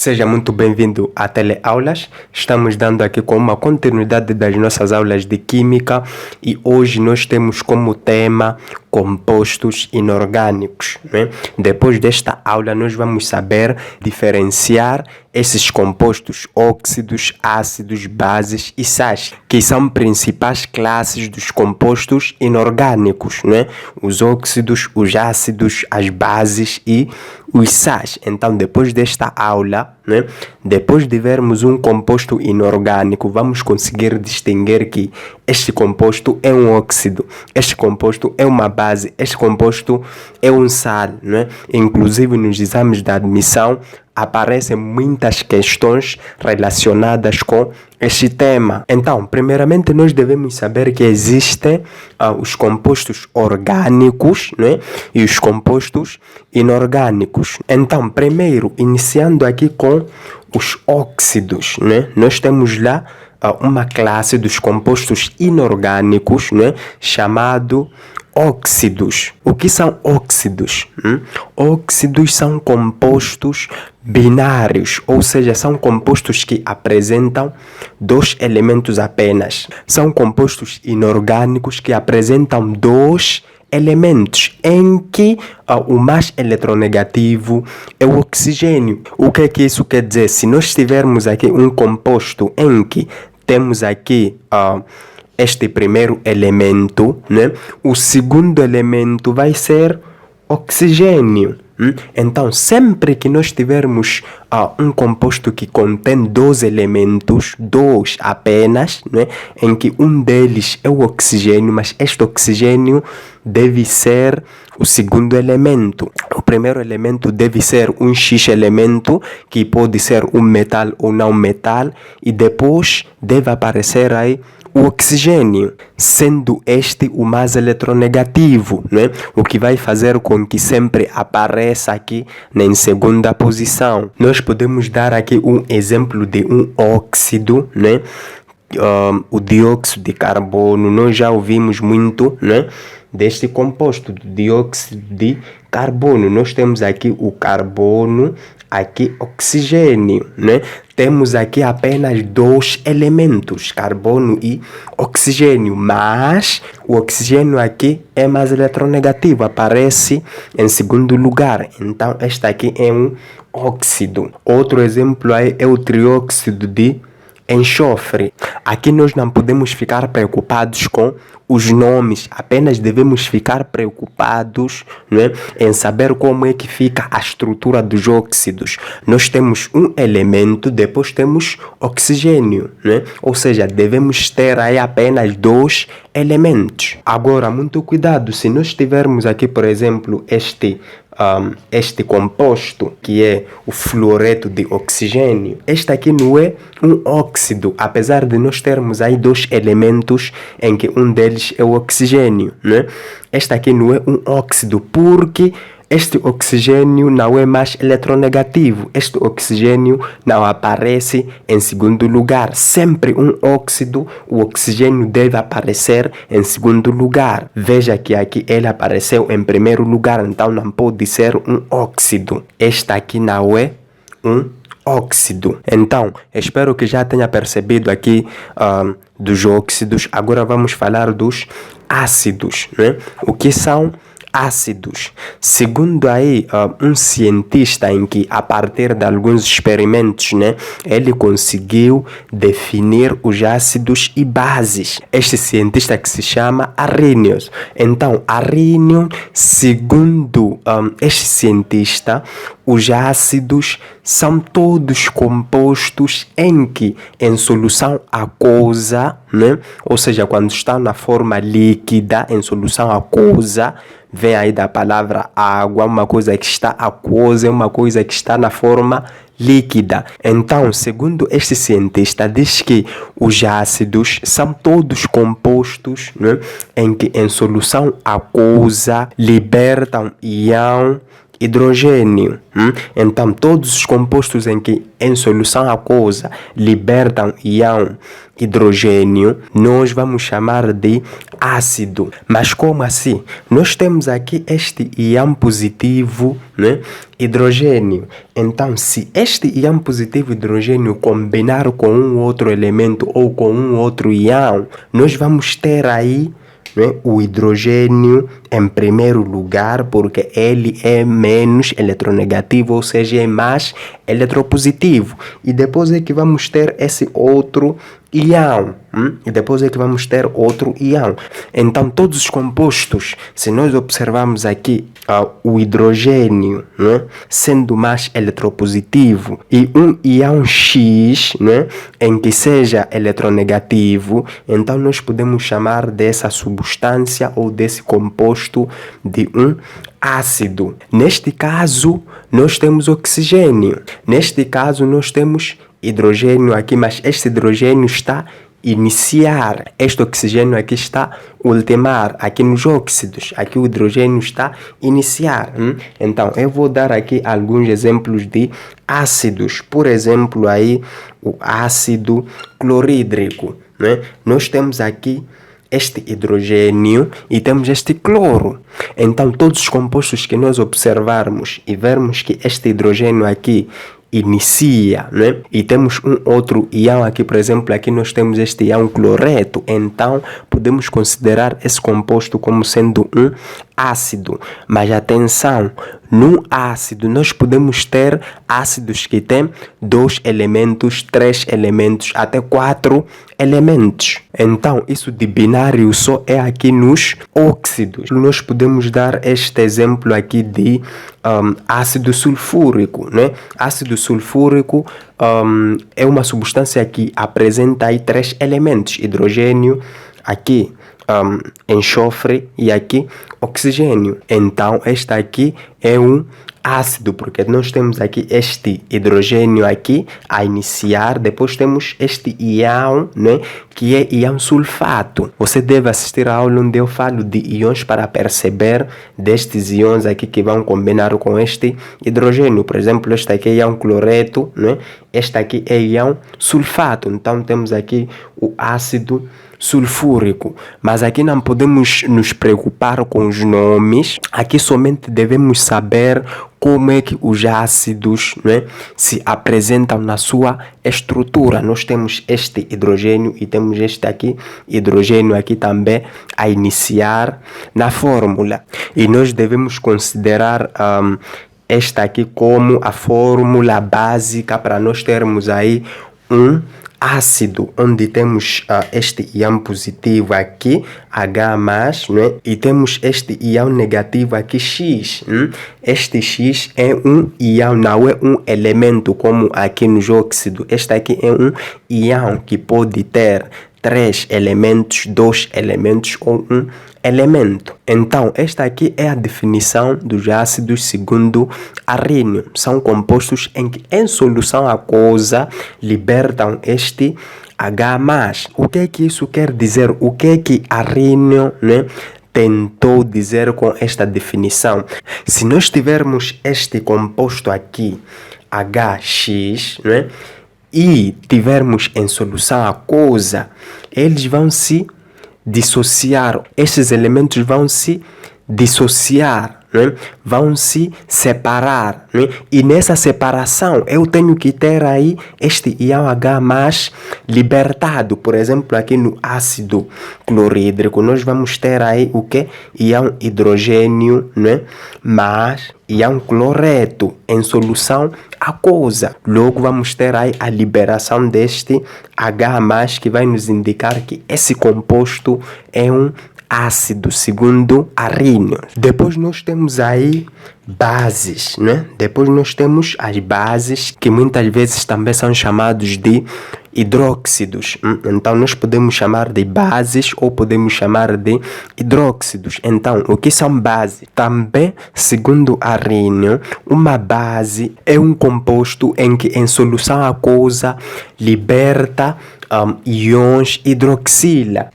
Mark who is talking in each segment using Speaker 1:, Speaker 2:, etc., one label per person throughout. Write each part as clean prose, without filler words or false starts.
Speaker 1: Seja muito bem-vindo a Teleaulas. Estamos dando aqui com uma continuidade das nossas aulas de Química e hoje nós temos como tema compostos inorgânicos, né? Depois desta aula nós vamos saber diferenciar esses compostos óxidos, ácidos, bases e sais, que são principais classes dos compostos inorgânicos, né? Os óxidos, os ácidos, as bases e os sais. Então, depois desta aula, né, depois de vermos um composto inorgânico, vamos conseguir distinguir que este composto é um óxido, este composto é uma base, este composto é um sal, né? Inclusive nos exames de admissão aparecem muitas questões relacionadas com este tema. Então, primeiramente, nós devemos saber que existem os compostos orgânicos, né, e os compostos inorgânicos. Então, primeiro, iniciando aqui com os óxidos, né, nós temos lá uma classe dos compostos inorgânicos, né, chamado óxidos. O que são óxidos? Óxidos são compostos binários, ou seja, são compostos que apresentam dois elementos apenas. São compostos inorgânicos que apresentam dois elementos em que o mais eletronegativo é o oxigênio. O que é que isso quer dizer? Se nós tivermos aqui um composto em que temos aqui este primeiro elemento, né? O segundo elemento vai ser oxigênio. Então, sempre que nós tivermos um composto que contém dois elementos, dois apenas, né? Em que um deles é o oxigênio, mas este oxigênio deve ser o segundo elemento. O primeiro elemento deve ser um X elemento, que pode ser um metal ou não metal, e depois deve aparecer aí o oxigênio, sendo este o mais eletronegativo, né? O que vai fazer com que sempre apareça aqui em segunda posição. Nós podemos dar aqui um exemplo de um óxido, né? O dióxido de carbono, nós já ouvimos muito, né, deste composto, do dióxido de carbono. Nós temos aqui o carbono, aqui oxigênio, né? Temos aqui apenas dois elementos, carbono e oxigênio, mas o oxigênio aqui é mais eletronegativo, aparece em segundo lugar. Então, este aqui é um óxido. Outro exemplo aí é o trióxido de enxofre. Aqui nós não podemos ficar preocupados com os nomes, apenas devemos ficar preocupados, né, em saber como é que fica a estrutura dos óxidos. Nós temos um elemento, depois temos oxigênio, né? Ou seja, devemos ter aí apenas dois elementos. Agora, muito cuidado, se nós tivermos aqui, por exemplo, este composto, que é o fluoreto de oxigênio, este aqui não é um óxido, apesar de nós termos aí dois elementos em que um deles é o oxigênio, né? Este aqui não é um óxido, porque este oxigênio não é mais eletronegativo. Este oxigênio não aparece em segundo lugar. Sempre um óxido, o oxigênio deve aparecer em segundo lugar. Veja que aqui ele apareceu em primeiro lugar, então não pode ser um óxido. Este aqui não é um óxido. Então, espero que já tenha percebido aqui dos óxidos. Agora vamos falar dos ácidos, né? O que são ácidos? Segundo aí um cientista em que, a partir de alguns experimentos, né, ele conseguiu definir os ácidos e bases. Este cientista que se chama Arrhenius. Então, Arrhenius, segundo este cientista, os ácidos são todos compostos em que, em solução aquosa, né, ou seja, quando está na forma líquida, em solução aquosa, vem aí da palavra água, uma coisa que está aquosa é uma coisa que está na forma líquida. Então, segundo este cientista, diz que os ácidos são todos compostos, né, em que em solução aquosa libertam íon hidrogênio. Então, todos os compostos em que em solução aquosa libertam íon hidrogênio, nós vamos chamar de ácido. Mas como assim? Nós temos aqui este íon positivo, né? Hidrogênio. Então, se este íon positivo hidrogênio combinar com um outro elemento ou com um outro íon, nós vamos ter aí, né, o hidrogênio em primeiro lugar, porque ele é menos eletronegativo, ou seja, é mais eletropositivo. E depois é que vamos ter esse outro íon. E depois é que vamos ter outro íon. Então, todos os compostos, se nós observarmos aqui o hidrogênio, né, sendo mais eletropositivo, e um íon X, né, em que seja eletronegativo, então nós podemos chamar dessa substância ou desse composto de um ácido. Neste caso, nós temos oxigênio. Neste caso, nós temos hidrogênio aqui, mas este hidrogênio está iniciar. Este oxigênio aqui está ultimar. Aqui nos óxidos, aqui o hidrogênio está iniciar. Então, eu vou dar aqui alguns exemplos de ácidos. Por exemplo, aí o ácido clorídrico, né? Nós temos aqui este hidrogênio e temos este cloro. Então, todos os compostos que nós observarmos e vermos que este hidrogênio aqui inicia, né? E temos um outro íon aqui, por exemplo, aqui nós temos este íon cloreto, então podemos considerar esse composto como sendo um ácido. Mas atenção, no ácido nós podemos ter ácidos que têm 2 elementos, 3 elementos, até 4 elementos. Então, isso de binário só é aqui nos óxidos. Nós podemos dar este exemplo aqui de ácido sulfúrico, né? Ácido sulfúrico é uma substância que apresenta aí 3 elementos: hidrogênio, aqui enxofre e aqui oxigênio. Então, este aqui é um ácido, porque nós temos aqui este hidrogênio aqui a iniciar, depois temos este íon, né, que é íon sulfato. Você deve assistir a aula onde eu falo de íons para perceber destes íons aqui que vão combinar com este hidrogênio. Por exemplo, este aqui é íon cloreto, né? Este aqui é íon sulfato. Então, temos aqui o ácido sulfúrico, mas aqui não podemos nos preocupar com os nomes. Aqui somente devemos saber como é que os ácidos, né, se apresentam na sua estrutura. Nós temos este hidrogênio e temos este aqui hidrogênio aqui também a iniciar na fórmula, e nós devemos considerar esta aqui como a fórmula básica para nós termos aí um ácido, onde temos este íon positivo aqui, H+, né? E temos este íon negativo aqui, X. Este X é um íon, não é um elemento como aqui nos óxidos. Este aqui é um íon que pode ter 3 elementos, 2 elementos ou um elemento. Então, esta aqui é a definição dos ácidos segundo Arrhenius. São compostos em que em solução aquosa libertam este H+. O que é que isso quer dizer? O que é que Arrhenius, né, tentou dizer com esta definição? Se nós tivermos este composto aqui, HX, né, e tivermos em solução aquosa, eles vão se dissociar. Estes elementos vão se dissociar, né? Vão se separar, né? E nessa separação eu tenho que ter aí este íon H+ libertado. Por exemplo, aqui no ácido clorídrico nós vamos ter aí o que? Íon hidrogênio, né? Mas íon cloreto em solução aquosa. Logo vamos ter aí a liberação deste H+, que vai nos indicar que esse composto é um ácido segundo Arrhenius. Depois nós temos aí bases, né? Depois nós temos as bases, que muitas vezes também são chamados de hidróxidos. Então nós podemos chamar de bases ou podemos chamar de hidróxidos. Então, o que são bases? Também, segundo Arrhenius, uma base é um composto em que em solução aquosa liberta íons hidroxila.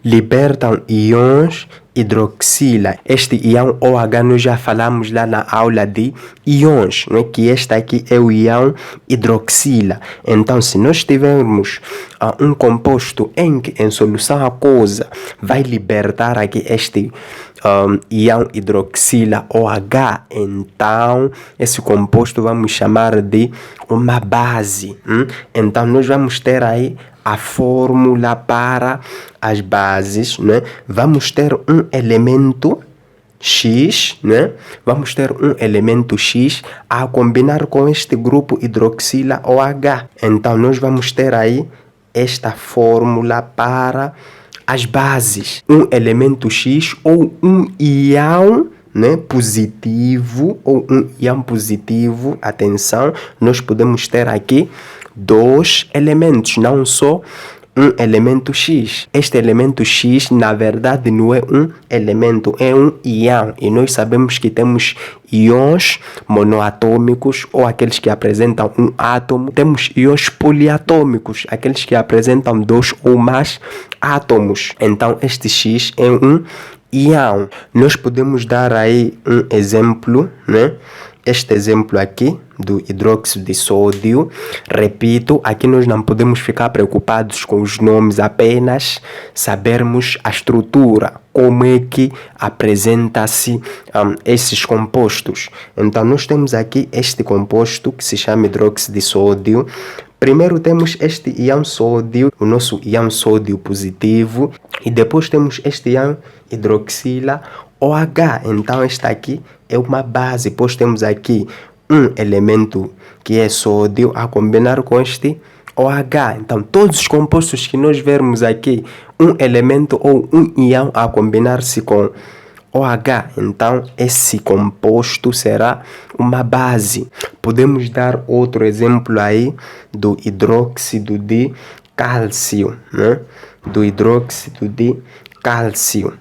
Speaker 1: Libertam íons hidroxila. Este íon OH nós já falamos lá na aula de íons, não é? Que este aqui é o íon hidroxila. Então, se nós tivermos um composto em que em solução aquosa vai libertar aqui este íon hidroxila OH, então esse composto vamos chamar de uma base. Então, nós vamos ter aí a fórmula para as bases, né? Vamos ter um elemento X, né? Vamos ter um elemento X a combinar com este grupo hidroxila OH. Então, nós vamos ter aí esta fórmula para as bases. Um elemento X ou um íon, né, positivo, ou um íon positivo, atenção, nós podemos ter aqui dois elementos, não só um elemento X. Este elemento X, na verdade, não é um elemento, é um íon. E nós sabemos que temos íons monoatômicos, ou aqueles que apresentam um átomo. Temos íons poliatômicos, aqueles que apresentam dois ou mais átomos. Então, este X é um íon. Nós podemos dar aí um exemplo, né? Este exemplo aqui do hidróxido de sódio. Repito, aqui nós não podemos ficar preocupados com os nomes, apenas sabermos a estrutura, como é que apresenta-se esses compostos. Então, nós temos aqui este composto que se chama hidróxido de sódio. Primeiro temos este íon sódio, o nosso íon sódio positivo, e depois temos este íon hidroxila OH. Então, esta aqui é uma base, pois temos aqui um elemento que é sódio a combinar com este OH. Então, todos os compostos que nós vermos aqui, um elemento ou um íon a combinar-se com OH, então esse composto será uma base. Podemos dar outro exemplo aí do hidróxido de cálcio, né? Do hidróxido de cálcio.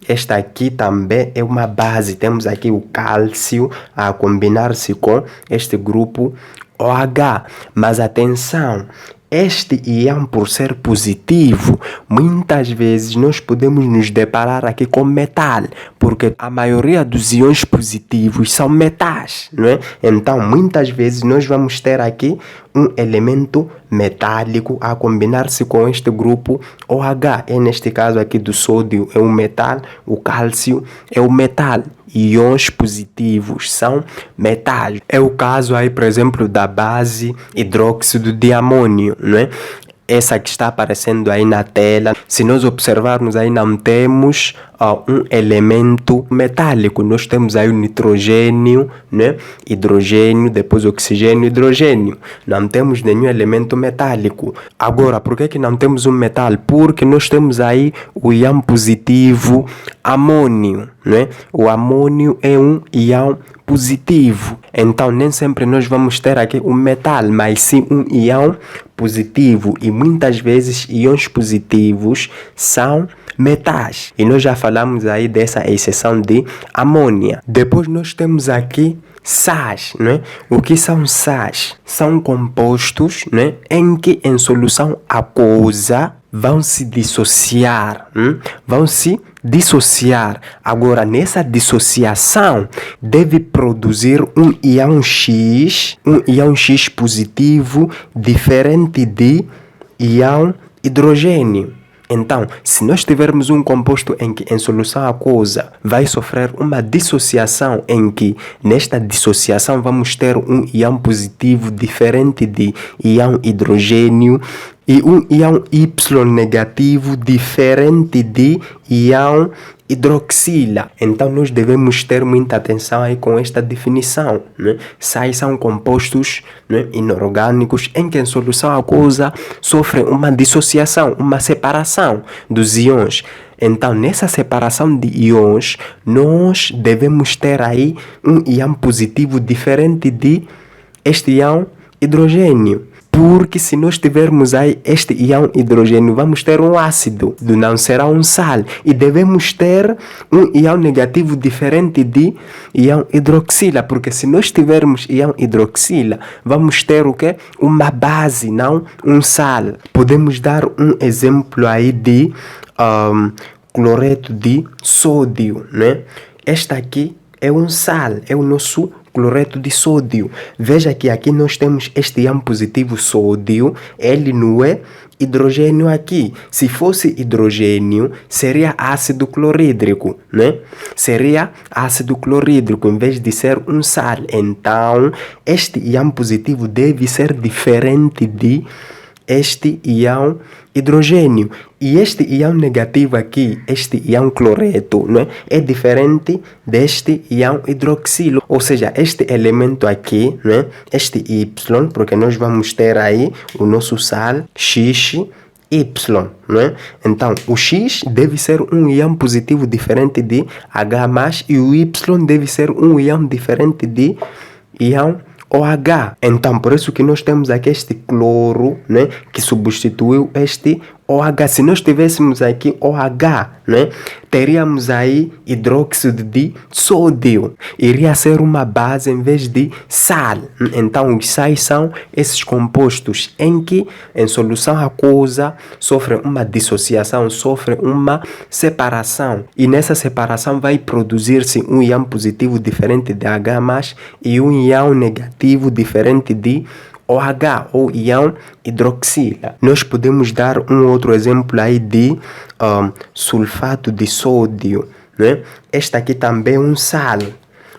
Speaker 1: Esta aqui também é uma base. Temos aqui o cálcio a combinar-se com este grupo OH. Mas atenção, este íon, por ser positivo, muitas vezes nós podemos nos deparar aqui com metal, porque a maioria dos íons positivos são metais, não é? Então, muitas vezes nós vamos ter aqui um elemento metálico a combinar-se com este grupo OH. E neste caso aqui do sódio é um metal, o cálcio é um metal. Íons positivos são metais. É o caso aí, por exemplo, da base hidróxido de amônio, não é? Essa que está aparecendo aí na tela. Se nós observarmos aí, não temos um elemento metálico. Nós temos aí o nitrogênio, né? Hidrogênio, depois oxigênio, hidrogênio. Não temos nenhum elemento metálico. Agora, por que não temos um metal? Porque nós temos aí o íon positivo amônio, né? O amônio é um íon positivo. Então, nem sempre nós vamos ter aqui um metal, mas sim um íon positivo. E muitas vezes íons positivos são metais. E nós já falamos aí dessa exceção de amônia. Depois nós temos aqui sais, né? O que são sais? São compostos, né, em que em solução aquosa vão se dissociar, vão se dissociar. Agora, nessa dissociação, deve produzir um íon X positivo, diferente de íon hidrogênio. Então, se nós tivermos um composto em que em solução aquosa vai sofrer uma dissociação, em que nesta dissociação vamos ter um íon positivo diferente de íon hidrogênio e um íon Y negativo diferente de íon hidroxila. Então, nós devemos ter muita atenção aí com esta definição, né? Sais são compostos, né, inorgânicos em que em solução aquosa sofrem uma dissociação, uma separação dos íons. Então, nessa separação de íons, nós devemos ter aí um íon positivo diferente de este íon hidrogênio. Porque se nós tivermos aí este íon hidrogênio, vamos ter um ácido, não será um sal. E devemos ter um íon negativo diferente de íon hidroxila, porque se nós tivermos íon hidroxila, vamos ter o quê? Uma base, não um sal. Podemos dar um exemplo aí de cloreto de sódio, né? Este aqui é um sal, é o nosso cloreto de sódio. Veja que aqui nós temos este ião positivo sódio, ele não é hidrogênio aqui. Se fosse hidrogênio, seria ácido clorídrico, né? Seria ácido clorídrico em vez de ser um sal. Então, este ião positivo deve ser diferente de este ião hidrogênio. E este ião negativo aqui, este ião cloreto, não é? É diferente deste ião hidroxilo. Ou seja, este elemento aqui, não é? Este Y, porque nós vamos ter aí o nosso sal XY, não é? Então, o X deve ser um ião positivo diferente de H+, e o Y deve ser um ião diferente de ião OH. Então, por isso que nós temos aqui este cloro, né, que substituiu este OH. Se nós tivéssemos aqui OH, né, teríamos aí hidróxido de sódio. Iria ser uma base em vez de sal. Então, os sais são esses compostos em que, em solução aquosa, sofrem uma dissociação, sofrem uma separação. E nessa separação vai produzir-se um ião positivo diferente de H+, e um ião negativo diferente de OH, ou ião hidroxila. Nós podemos dar um outro exemplo aí de sulfato de sódio, né? Este aqui também é um sal.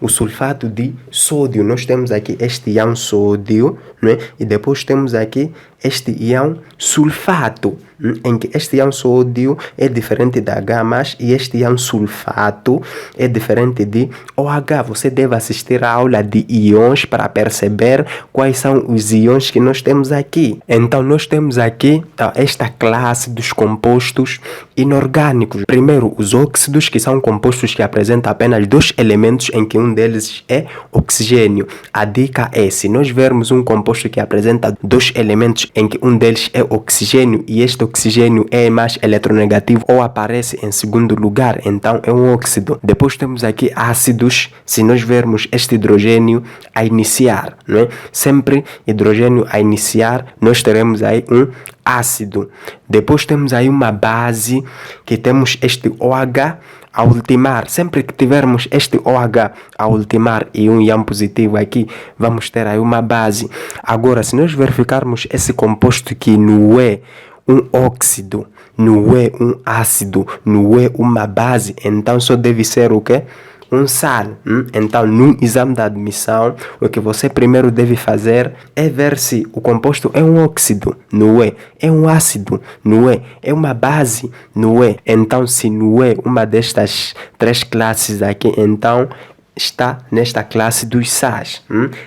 Speaker 1: O sulfato de sódio, nós temos aqui este ião sódio, né? E depois temos aqui este ião sulfato, em que este ião sódio é diferente da H+, e este ião sulfato é diferente de OH. Você deve assistir a aula de íons para perceber quais são os íons que nós temos aqui. Então, nós temos aqui esta classe dos compostos inorgânicos. Primeiro, os óxidos, que são compostos que apresentam apenas dois elementos, em que um deles é oxigênio. A dica é, se nós vermos um composto que apresenta dois elementos, em que um deles é oxigênio e este oxigênio é mais eletronegativo ou aparece em segundo lugar, então é um óxido. Depois temos aqui ácidos. Se nós vermos este hidrogênio a iniciar, não é? Sempre hidrogênio a iniciar, nós teremos aí um ácido. Depois temos aí uma base, que temos este OH a ultimar. Sempre que tivermos este OH a ultimar e um ião positivo aqui, vamos ter aí uma base. Agora, se nós verificarmos esse composto que não é um óxido, não é um ácido, não é uma base, então só deve ser o quê? Um sal. Então, no exame da admissão, o que você primeiro deve fazer é ver se o composto é um óxido, não é? É um ácido, não é? É uma base, não é? Então, se não é uma destas três classes aqui, então está nesta classe dos sais.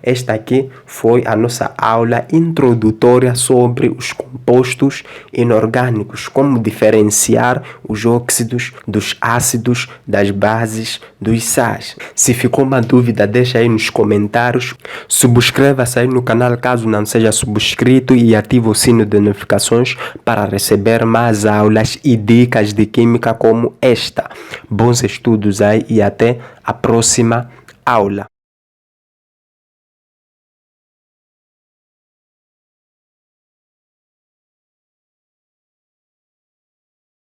Speaker 1: Esta aqui foi a nossa aula introdutória sobre os compostos inorgânicos, como diferenciar os óxidos dos ácidos, das bases, dos sais. Se ficou uma dúvida, deixa aí nos comentários. Subscreva-se aí no canal caso não seja subscrito e ative o sino de notificações para receber mais aulas e dicas de química como esta. Bons estudos aí e até a próxima aula.